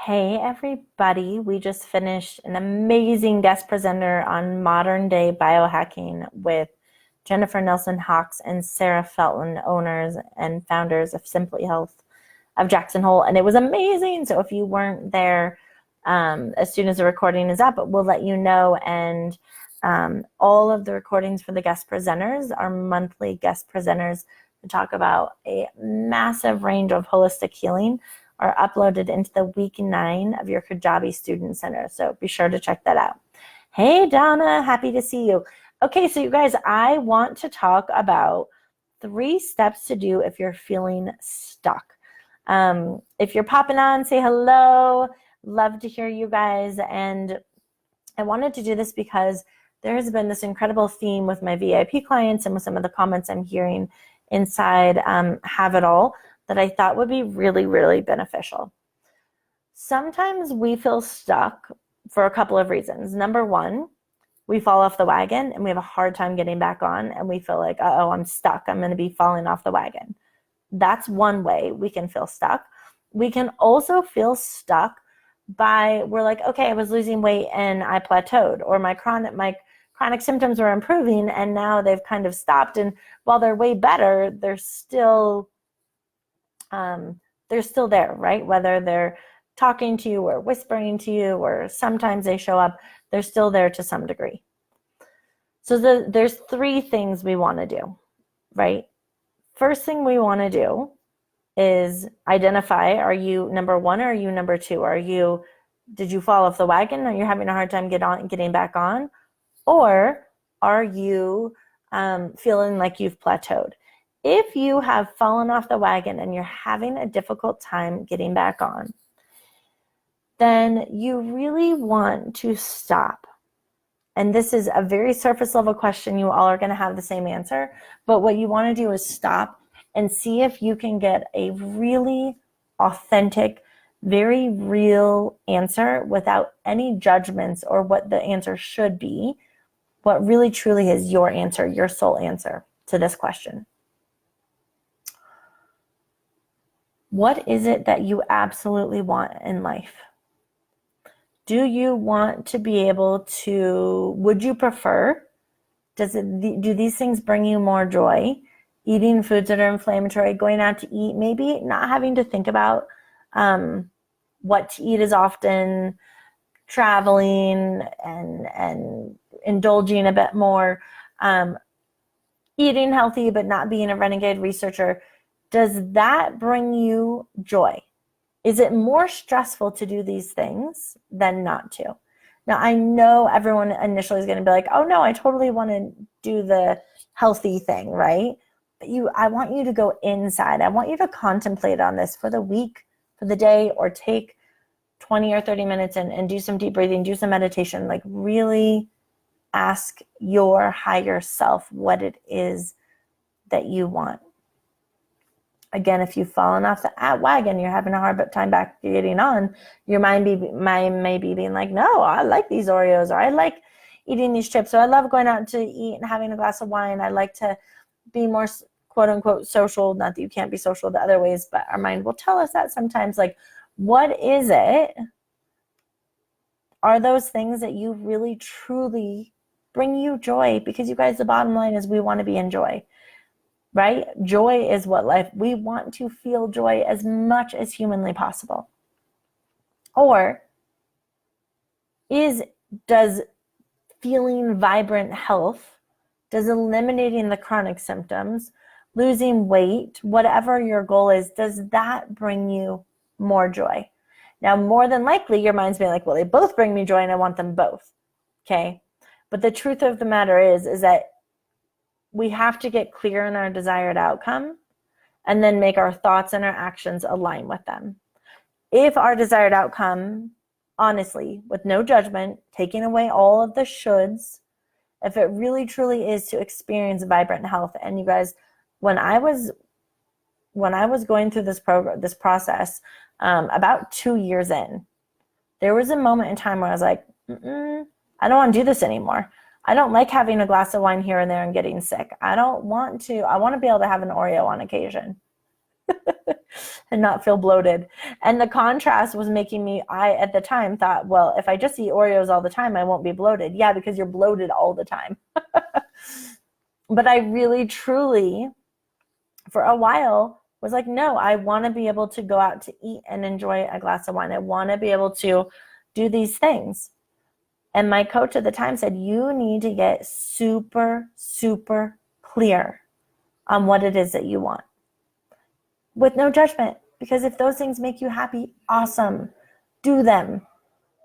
Hey everybody, we just finished an amazing guest presenter on modern day biohacking with Jennifer Nelson Hawks and Sarah Felton, owners and founders of Simply Health of Jackson Hole. And it was amazing. So if you weren't there, as soon as the recording is up, we'll let you know. And all of the recordings for the guest presenters, our monthly guest presenters, to talk about a massive range of holistic healing, are uploaded into the week 9 of your Kajabi Student Center. So be sure to check that out. Hey, Donna, happy to see you. Okay, so you guys, I want to talk about 3 steps to do if you're feeling stuck. If you're popping on, say hello. Love to hear you guys. And I wanted to do this because there has been this incredible theme with my VIP clients and with some of the comments I'm hearing inside Have It All that I thought would be really, really beneficial. Sometimes we feel stuck for a couple of reasons. Number one, we fall off the wagon and we have a hard time getting back on, and we feel like, uh-oh, I'm stuck. I'm going to be falling off the wagon. That's one way we can feel stuck. We can also feel stuck by, we're like, okay, I was losing weight and I plateaued, or my chronic symptoms were improving and now they've kind of stopped. And while they're way better, they're still there, right? Whether they're talking to you or whispering to you, or sometimes they show up, they're still there to some degree. So there's 3 things we want to do, right? First thing we want to do is identify, are you number 1 or are you number 2? Did you fall off the wagon? Are you having a hard time getting back on? Or are you feeling like you've plateaued? If you have fallen off the wagon and you're having a difficult time getting back on, then you really want to stop. And this is a very surface level question. You all are going to have the same answer. But what you want to do is stop and see if you can get a really authentic, very real answer without any judgments or what the answer should be. What really truly is your answer, your soul answer to this question. What is it that you absolutely want in life? Do you want to be able to, would you prefer, do these things bring you more joy? Eating foods that are inflammatory, going out to eat, maybe not having to think about what to eat as often, traveling and indulging a bit more, eating healthy but not being a renegade researcher. Does that bring you joy? Is it more stressful to do these things than not to? Now, I know everyone initially is going to be like, oh no, I totally want to do the healthy thing, right? But I want you to go inside. I want you to contemplate on this for the week, for the day, or take 20 or 30 minutes and do some deep breathing, do some meditation, like really ask your higher self what it is that you want. Again, if you've fallen off the wagon, you're having a hard time back getting on, your mind may be being like, no, I like these Oreos, or I like eating these chips, or I love going out to eat and having a glass of wine. I like to be more quote unquote social. Not that you can't be social the other ways, but our mind will tell us that sometimes. Like, what is it? Are those things that you really truly bring you joy? Because you guys, the bottom line is we want to be in joy. Right? Joy is what life, we want to feel joy as much as humanly possible. Or does feeling vibrant health, does eliminating the chronic symptoms, losing weight, whatever your goal is, does that bring you more joy? Now, more than likely, your mind's being like, well, they both bring me joy and I want them both. Okay? But the truth of the matter is that we have to get clear in our desired outcome and then make our thoughts and our actions align with them. If our desired outcome, honestly, with no judgment, taking away all of the shoulds, if it really truly is to experience vibrant health. And you guys, when I was going through this process, about 2 years in, there was a moment in time where I was like, I don't want to do this anymore. I don't like having a glass of wine here and there and getting sick. I want to be able to have an Oreo on occasion. and not feel bloated. And the contrast was making me, I at the time thought, well, if I just eat Oreos all the time, I won't be bloated. Yeah, because you're bloated all the time. But I really, truly, for a while, was like, no, I want to be able to go out to eat and enjoy a glass of wine. I want to be able to do these things. And my coach at the time said, you need to get super, super clear on what it is that you want, with no judgment. Because if those things make you happy, awesome, do them,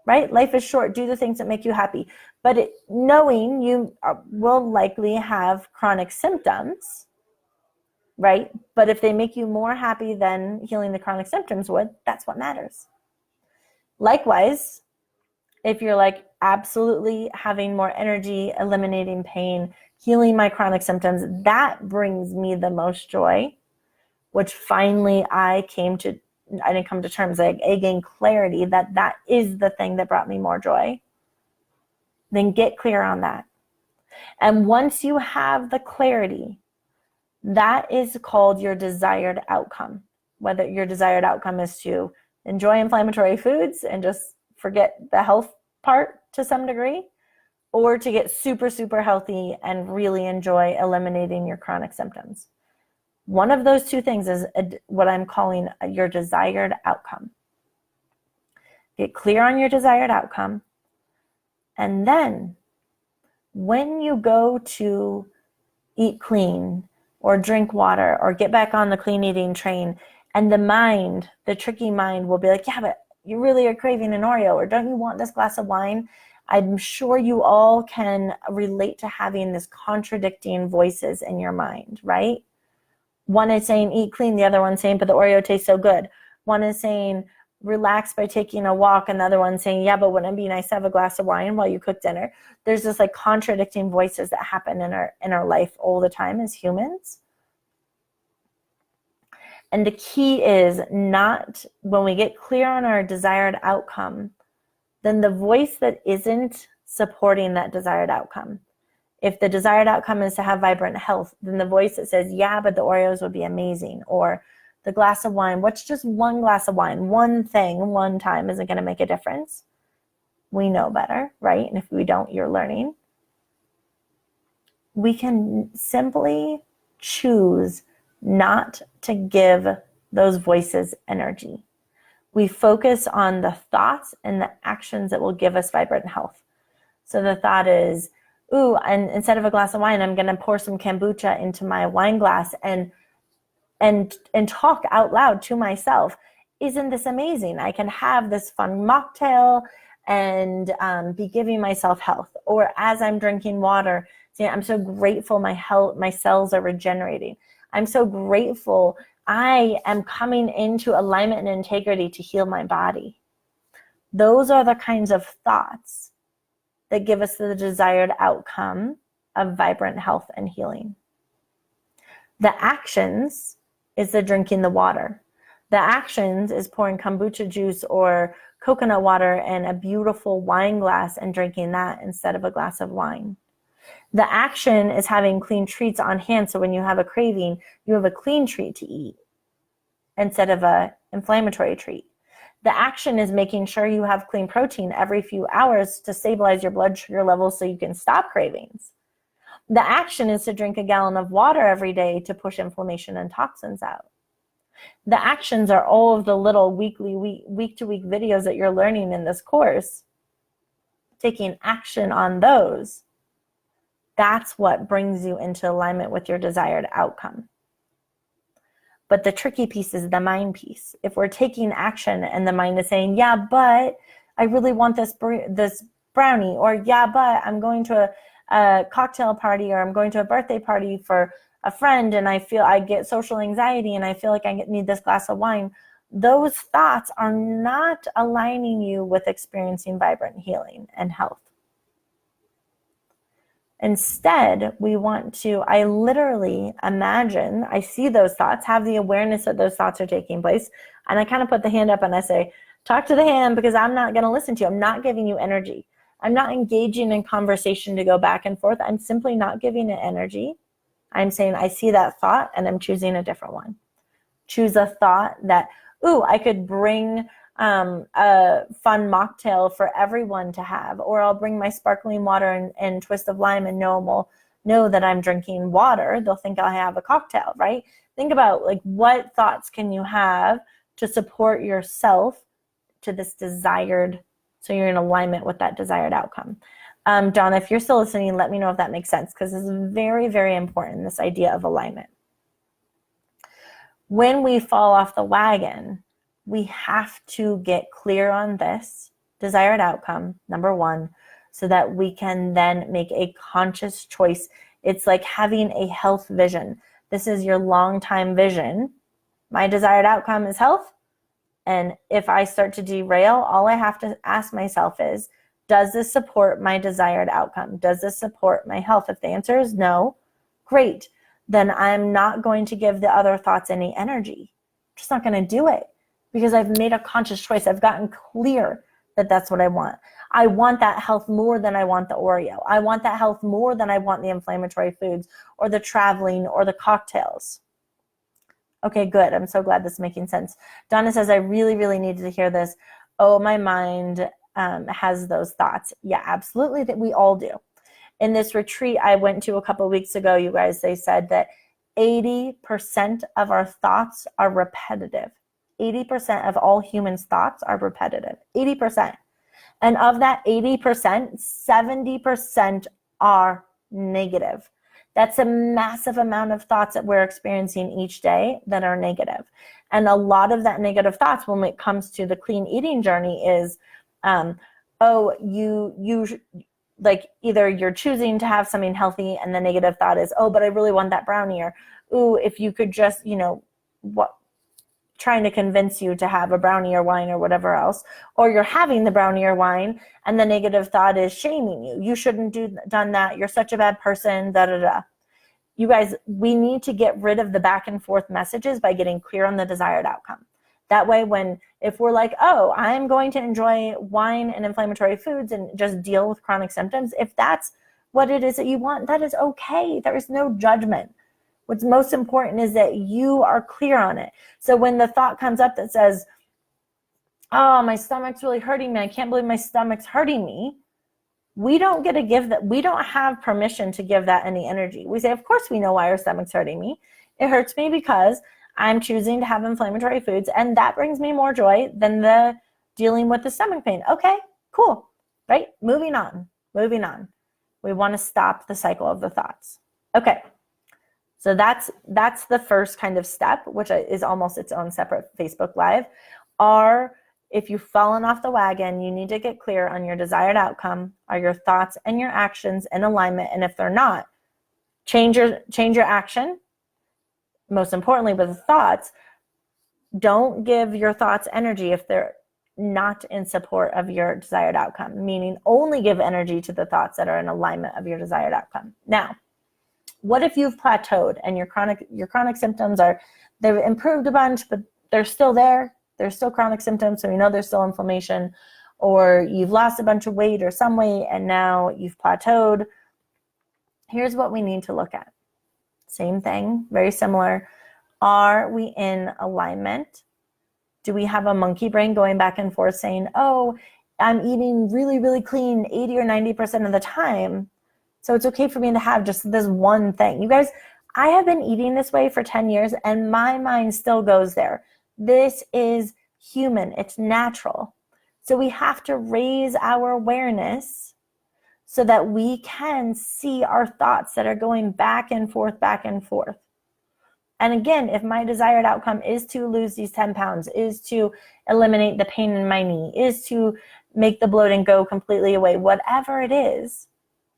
right? Life is short. Do the things that make you happy. But knowing you will likely have chronic symptoms, right? But if they make you more happy than healing the chronic symptoms would, that's what matters. Likewise, if you're like absolutely having more energy, eliminating pain, healing my chronic symptoms, that brings me the most joy, which finally I didn't come to terms, I gained clarity that that is the thing that brought me more joy. Then get clear on that. And once you have the clarity, that is called your desired outcome. Whether your desired outcome is to enjoy inflammatory foods and just forget the health part to some degree, or to get super, super healthy and really enjoy eliminating your chronic symptoms. One of those two things is what I'm calling your desired outcome. Get clear on your desired outcome. And then when you go to eat clean or drink water or get back on the clean eating train, and the tricky mind will be like, yeah, but you really are craving an Oreo, or don't you want this glass of wine? I'm sure you all can relate to having this contradicting voices in your mind, right? One is saying eat clean, the other one's saying, but the Oreo tastes so good. One is saying relax by taking a walk, and the other one's saying, yeah, but wouldn't it be nice to have a glass of wine while you cook dinner? There's this like contradicting voices that happen in our life all the time as humans. And the key is not, when we get clear on our desired outcome, then the voice that isn't supporting that desired outcome. If the desired outcome is to have vibrant health, then the voice that says, yeah, but the Oreos would be amazing, or the glass of wine, what's just one glass of wine, one thing, one time isn't going to make a difference. We know better, right? And if we don't, you're learning. We can simply choose not to give those voices energy. We focus on the thoughts and the actions that will give us vibrant health. So the thought is, ooh, and instead of a glass of wine, I'm going to pour some kombucha into my wine glass and talk out loud to myself. Isn't this amazing? I can have this fun mocktail and be giving myself health. Or as I'm drinking water, saying, I'm so grateful my cells are regenerating. I'm so grateful I am coming into alignment and integrity to heal my body. Those are the kinds of thoughts that give us the desired outcome of vibrant health and healing. The actions is the drinking the water. The actions is pouring kombucha juice or coconut water in a beautiful wine glass and drinking that instead of a glass of wine. The action is having clean treats on hand, so when you have a craving, you have a clean treat to eat instead of an inflammatory treat. The action is making sure you have clean protein every few hours to stabilize your blood sugar levels so you can stop cravings. The action is to drink a gallon of water every day to push inflammation and toxins out. The actions are all of the little week-to-week videos that you're learning in this course. Taking action on those, that's what brings you into alignment with your desired outcome. But the tricky piece is the mind piece. If we're taking action and the mind is saying, yeah, but I really want this brownie, or yeah, but I'm going to a cocktail party, or I'm going to a birthday party for a friend and I feel I get social anxiety and I feel like I need this glass of wine. Those thoughts are not aligning you with experiencing vibrant healing and health. Instead, we want to, I literally imagine, I see those thoughts, have the awareness that those thoughts are taking place, and I kind of put the hand up and I say, talk to the hand, because I'm not going to listen to you. I'm not giving you energy. I'm not engaging in conversation to go back and forth. I'm simply not giving it energy. I'm saying I see that thought and I'm choosing a different one. choose a thought that, ooh, I could bring a fun mocktail for everyone to have, or I'll bring my sparkling water and twist of lime, and no one will know that I'm drinking water. They'll think I have a cocktail, right? Think about like, what thoughts can you have to support yourself to this desired, so you're in alignment with that desired outcome. Donna, if you're still listening, let me know if that makes sense, because this is very, very important, this idea of alignment. When we fall off the wagon, we have to get clear on this desired outcome, number one, so that we can then make a conscious choice. It's like having a health vision. This is your long-time vision. My desired outcome is health. And if I start to derail, all I have to ask myself is, does this support my desired outcome? Does this support my health? If the answer is no, great. Then I'm not going to give the other thoughts any energy. I'm just not going to do it, because I've made a conscious choice. I've gotten clear that that's what I want. I want that health more than I want the Oreo. I want that health more than I want the inflammatory foods or the traveling or the cocktails. Okay, good. I'm so glad this is making sense. Donna says, I really, really needed to hear this. Oh, my mind has those thoughts. Yeah, absolutely, that we all do. In this retreat I went to a couple of weeks ago, you guys, they said that 80% of our thoughts are repetitive. 80% of all humans' thoughts are repetitive. 80%. And of that 80%, 70% are negative. That's a massive amount of thoughts that we're experiencing each day that are negative. And a lot of that negative thoughts, when it comes to the clean eating journey, is, you like, either you're choosing to have something healthy and the negative thought is, oh, but I really want that brownie, or, ooh, if you could just, trying to convince you to have a brownie or wine or whatever else, or you're having the brownie or wine and the negative thought is shaming you. You shouldn't done that. You're such a bad person, da, da, da. You guys, we need to get rid of the back and forth messages by getting clear on the desired outcome. That way, if we're like, oh, I'm going to enjoy wine and inflammatory foods and just deal with chronic symptoms, if that's what it is that you want, that is okay. There is no judgment. What's most important is that you are clear on it. So when the thought comes up that says, oh, my stomach's really hurting me, I can't believe my stomach's hurting me, we don't get to give that. We don't have permission to give that any energy. We say, of course we know why our stomach's hurting me. It hurts me because I'm choosing to have inflammatory foods, and that brings me more joy than the dealing with the stomach pain. Okay, cool, right? Moving on. We want to stop the cycle of the thoughts. Okay. So that's the first kind of step, which is almost its own separate Facebook Live. If you've fallen off the wagon, you need to get clear on your desired outcome. Are your thoughts and your actions in alignment? And if they're not, change your action. Most importantly, with the thoughts, don't give your thoughts energy if they're not in support of your desired outcome, meaning only give energy to the thoughts that are in alignment of your desired outcome. Now, what if you've plateaued and your chronic symptoms they've improved a bunch, but they're still there? There's still chronic symptoms, so you know there's still inflammation, or you've lost a bunch of weight or some weight and now you've plateaued. Here's what we need to look at. Same thing, very similar. Are we in alignment? Do we have a monkey brain going back and forth saying, oh, I'm eating really, really clean 80 or 90% of the time, so it's okay for me to have just this one thing? You guys, I have been eating this way for 10 years and my mind still goes there. This is human. It's natural. So we have to raise our awareness so that we can see our thoughts that are going back and forth, back and forth. And again, if my desired outcome is to lose these 10 pounds, is to eliminate the pain in my knee, is to make the bloating go completely away, whatever it is,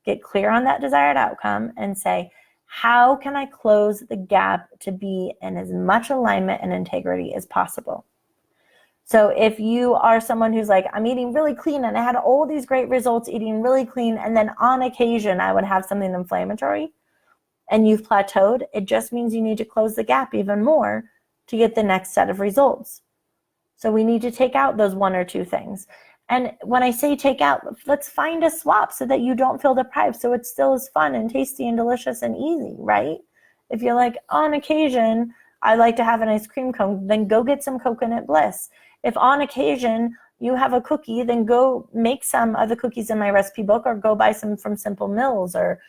get clear on that desired outcome and say, how can I close the gap to be in as much alignment and integrity as possible? So if you are someone who's like, I'm eating really clean and I had all these great results eating really clean, and then on occasion I would have something inflammatory, and you've plateaued, it just means you need to close the gap even more to get the next set of results. So we need to take out those one or two things. And when I say take out, let's find a swap so that you don't feel deprived, so it still is fun and tasty and delicious and easy, right? If you're like, on occasion, I like to have an ice cream cone, then go get some coconut bliss. If on occasion you have a cookie, then go make some of the cookies in my recipe book, or go buy some from Simple Mills or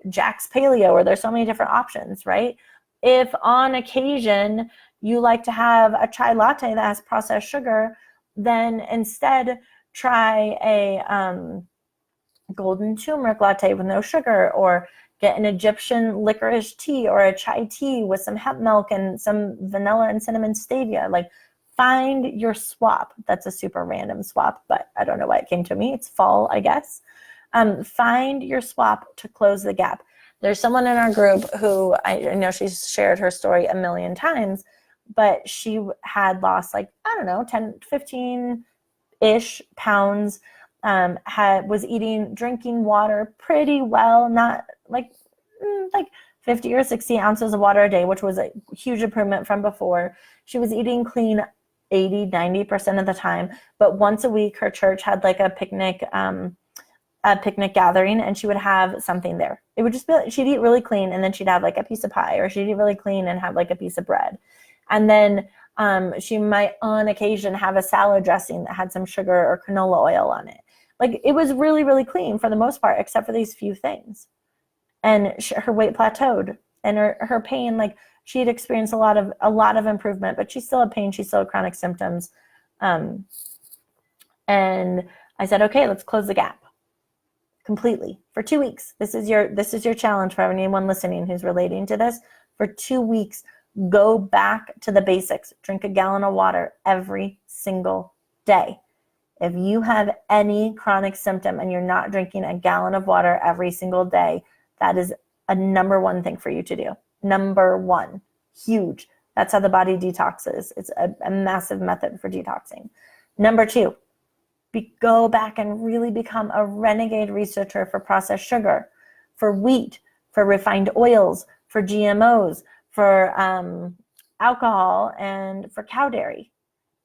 Jack's Paleo, or there's so many different options, right? If on occasion you like to have a chai latte that has processed sugar, then instead try a golden turmeric latte with no sugar, or get an Egyptian licorice tea or a chai tea with some hemp milk and some vanilla and cinnamon stevia. Like, find your swap. That's a super random swap, but I don't know why it came to me. It's fall, I guess. Find your swap to close the gap. There's someone in our group who I know she's shared her story a million times, but she had lost, like, I don't know, 10, 15-ish pounds, was drinking water pretty well, not like 50 or 60 ounces of water a day, which was a huge improvement from before. She was eating clean 80-90% of the time, but once a week her church had like a picnic gathering, and she would have something there. It would just be like, she'd eat really clean, and then she'd have like a piece of pie, or she'd eat really clean and have like a piece of bread. And then she might on occasion have a salad dressing that had some sugar or canola oil on it. Like, it was really, really clean for the most part, except for these few things. And her weight plateaued, and her pain, like, she had experienced a lot of improvement, but she still had pain. She still had chronic symptoms. And I said, okay, let's close the gap completely for 2 weeks. This is your challenge for anyone listening who's relating to this. For 2 weeks, go back to the basics. Drink a gallon of water every single day. If you have any chronic symptom and you're not drinking a gallon of water every single day, that is a number one thing for you to do. Number one. Huge. That's how the body detoxes. It's a massive method for detoxing. Number two, go back and really become a renegade researcher for processed sugar, for wheat, for refined oils, for GMOs, for alcohol, and for cow dairy.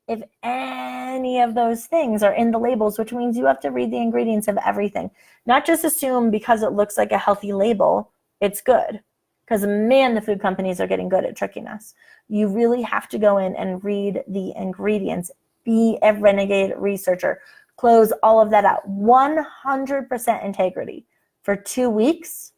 If any of those things are in the labels, which means you have to read the ingredients of everything, not just assume because it looks like a healthy label, it's good. Because, man, the food companies are getting good at tricking us. You really have to go in and read the ingredients. Be a renegade researcher. Close all of that out. 100% integrity. For 2 weeks,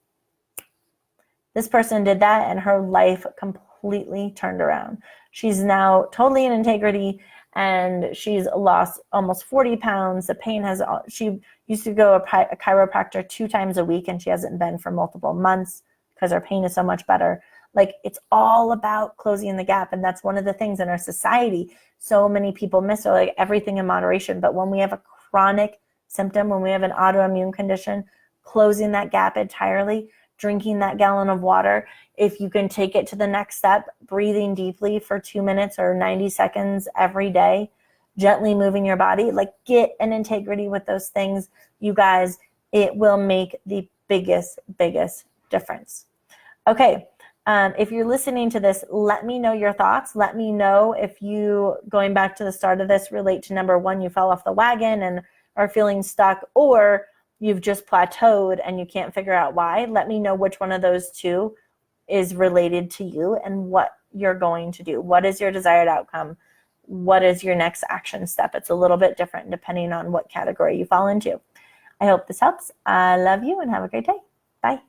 this person did that, and her life completely turned around. She's now totally in integrity, and she's lost almost 40 pounds. The pain she used to go a chiropractor 2 times a week, and she hasn't been for multiple months because her pain is so much better. Like, it's all about closing the gap. And that's one of the things in our society so many people miss, are like everything in moderation. But when we have a chronic symptom, when we have an autoimmune condition, closing that gap entirely, drinking that gallon of water, if you can take it to the next step, breathing deeply for 2 minutes or 90 seconds every day, gently moving your body, like, get an integrity with those things, you guys. It will make the biggest difference. Okay. If you're listening to this, let me know your thoughts. Let me know if you, going back to the start of this, relate to number one, you fell off the wagon and are feeling stuck, or you've just plateaued and you can't figure out why. Let me know which one of those two is related to you and what you're going to do. What is your desired outcome? What is your next action step? It's a little bit different depending on what category you fall into. I hope this helps. I love you and have a great day. Bye.